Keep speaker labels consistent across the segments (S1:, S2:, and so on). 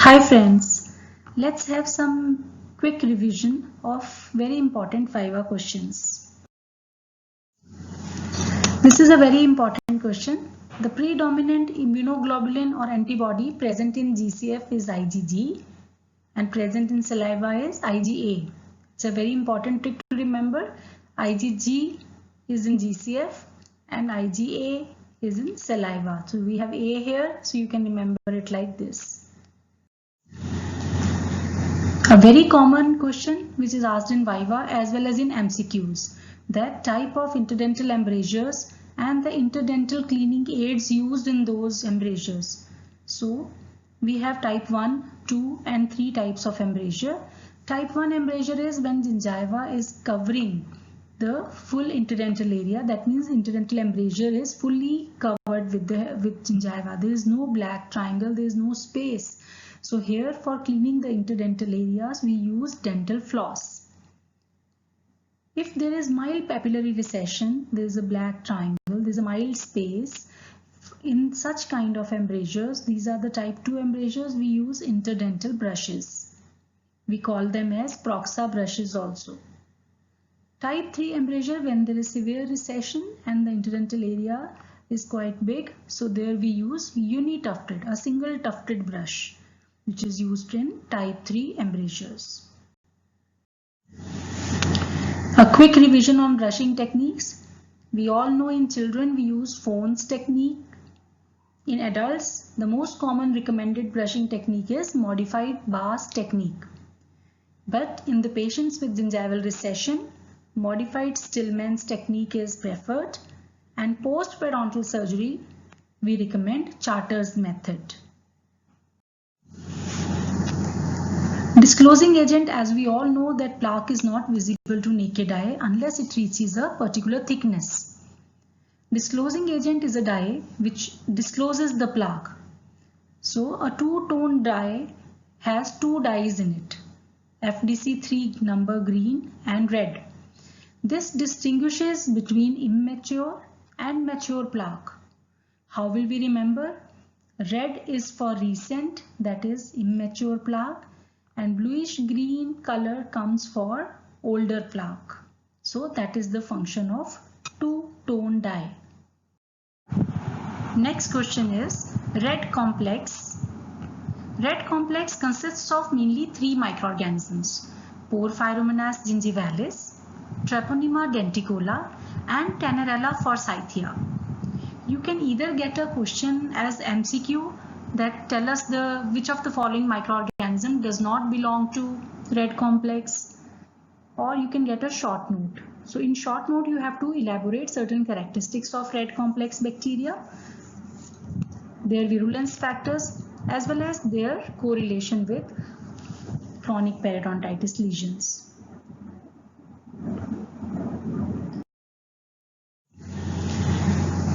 S1: Hi friends, let's have some quick revision of very important Viva questions. This is a very important question. The predominant immunoglobulin or antibody present in GCF is IgG and present in saliva is IgA. It's a very important trick to remember. IgG is in GCF and IgA is in saliva. So we have A here, so you can remember it like this. A very common question which is asked in Viva as well as in MCQs, that type of interdental embrasures and the interdental cleaning aids used in those embrasures. So we have type 1, 2 and 3 types of embrasure. Type 1 embrasure is when gingiva is covering the full interdental area. That means interdental embrasure is fully covered with gingiva. There is no black triangle, there is no space. So here for cleaning the interdental areas, we use dental floss. If there is mild papillary recession, there is a black triangle, there is a mild space. In such kind of embrasures, these are the type 2 embrasures, we use interdental brushes. We call them as Proxa brushes also. Type 3 embrasure, when there is severe recession and the interdental area is quite big, so there we use unitufted, a single tufted brush, which is used in type 3 embrasures. A quick revision on brushing techniques. We all know in children we use Phone's technique. In adults, the most common recommended brushing technique is modified Bass technique. But in the patients with gingival recession, modified Stillman's technique is preferred, and post-periodontal surgery, we recommend Charter's method. Disclosing agent, as we all know that plaque is not visible to naked eye unless it reaches a particular thickness. Disclosing agent is a dye which discloses the plaque. So a two-tone dye has two dyes in it, FDC3 number green and red. This distinguishes between immature and mature plaque. How will we remember? Red is for recent, that is immature plaque, and bluish green color comes for older plaque. So that is the function of two-tone dye. Next question is red complex. Red complex consists of mainly 3 microorganisms: Porphyromonas gingivalis, Treponema denticola and Tannerella forsythia. You can either get a question as MCQ that tell us which of the following microorganism does not belong to red complex, or you can get a short note. So in short note you have to elaborate certain characteristics of red complex bacteria, their virulence factors as well as their correlation with chronic periodontitis lesions.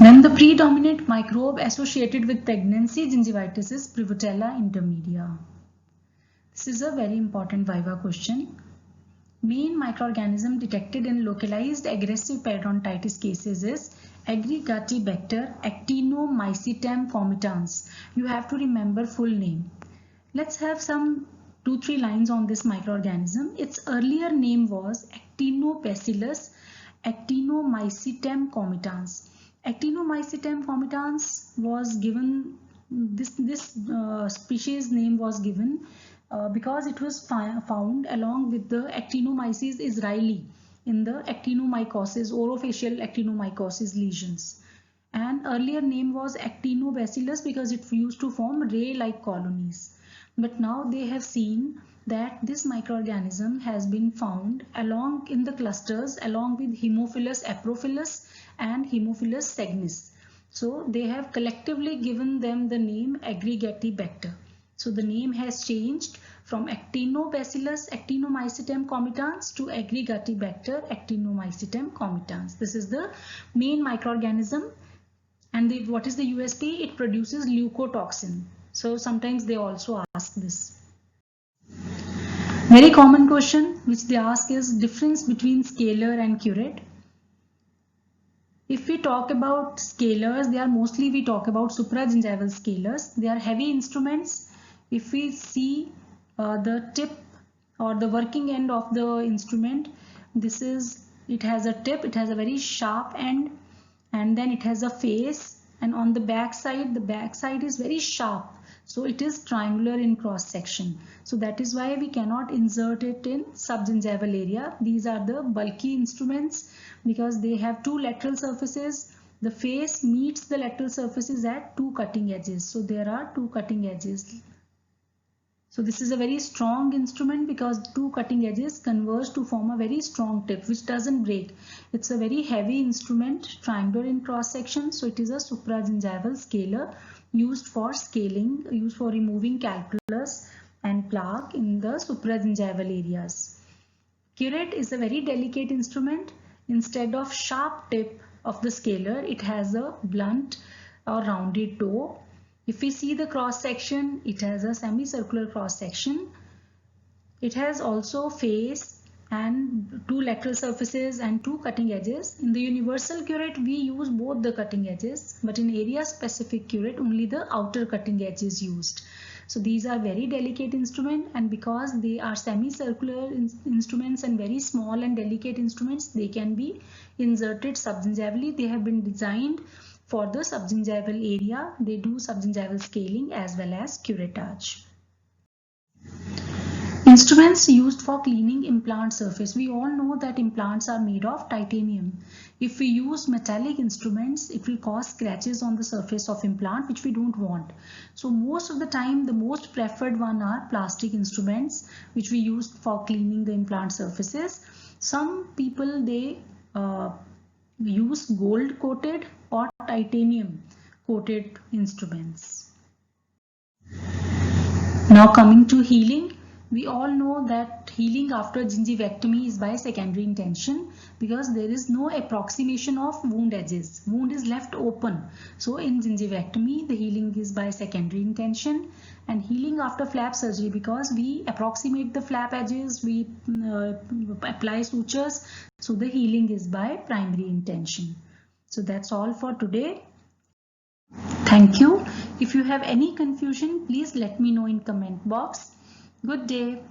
S1: Then the predominant microbe associated with pregnancy gingivitis is Prevotella intermedia. This is a very important Viva question. Main microorganism detected in localized aggressive periodontitis cases is Aggregatibacter actinomycetam fomitans. You have to remember full name. Let's have some 2-3 lines on this microorganism. Its earlier name was Actinobacillus actinomycetam fomitans. Actinomycetam fomitans was given, this species name was given because it was found along with the Actinomyces israeli in the actinomycosis, orofacial actinomycosis lesions. And earlier name was Actinobacillus because it used to form ray-like colonies. But now they have seen that this microorganism has been found along in the clusters along with Haemophilus aprophilus and Haemophilus sagnis. So they have collectively given them the name Aggregatibacter. So the name has changed from Actinobacillus actinomycetam fomitans to Aggregatibacter actinomycetam fomitans. This is the main microorganism, and what is the USP? It produces leukotoxin. So sometimes they also ask this. Very common question which they ask is difference between scalar and curate. If we talk about scalars, they are mostly we talk about supragingival scalars. They are heavy instruments If we see the tip or the working end of the instrument, it has a tip, it has a very sharp end, and then it has a face, and on the back side is very sharp, so it is triangular in cross section. So that is why we cannot insert it in subgingival area. These are the bulky instruments because they have two lateral surfaces. The face meets the lateral surfaces at two cutting edges, so there are two cutting edges. So this is a very strong instrument because two cutting edges converge to form a very strong tip which doesn't break. It's a very heavy instrument, triangular in cross section, so it is a supragingival scaler used for scaling, used for removing calculus and plaque in the supragingival areas. Curette is a very delicate instrument. Instead of sharp tip of the scaler, it has a blunt or rounded toe. If we see the cross section, it has a semicircular cross section. It has also face and two lateral surfaces and two cutting edges. In the universal curette, we use both the cutting edges, but in area specific curette, only the outer cutting edge is used. So these are very delicate instruments, and because they are semicircular instruments and very small and delicate instruments, they can be inserted subgingivally. They have been designed for the subgingival area. They do subgingival scaling as well as curettage. Instruments used for cleaning implant surface. We all know that implants are made of titanium. If we use metallic instruments, it will cause scratches on the surface of implant, which we don't want. So most of the time, the most preferred one are plastic instruments, which we use for cleaning the implant surfaces. Some people, they use gold coated or titanium coated instruments. Now coming to healing. We all know that healing after gingivectomy is by secondary intention because there is no approximation of wound edges. Wound is left open. So in gingivectomy, the healing is by secondary intention, and healing after flap surgery because we approximate the flap edges, we apply sutures. So the healing is by primary intention. So that's all for today. Thank you. If you have any confusion, please let me know in comment box. Good day.